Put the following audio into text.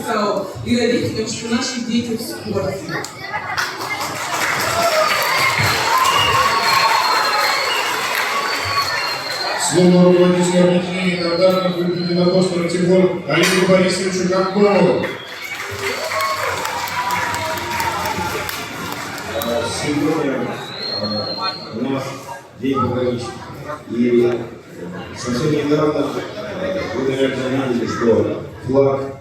написал и родителям, что наши дети в спорте. Слово руководителю объединения Дардарных единоборств Тимуру Олегу Борисовичу Комкову. Сегодня у нас день пограничный. И совсем недавно вы, наверное, видели, что флаг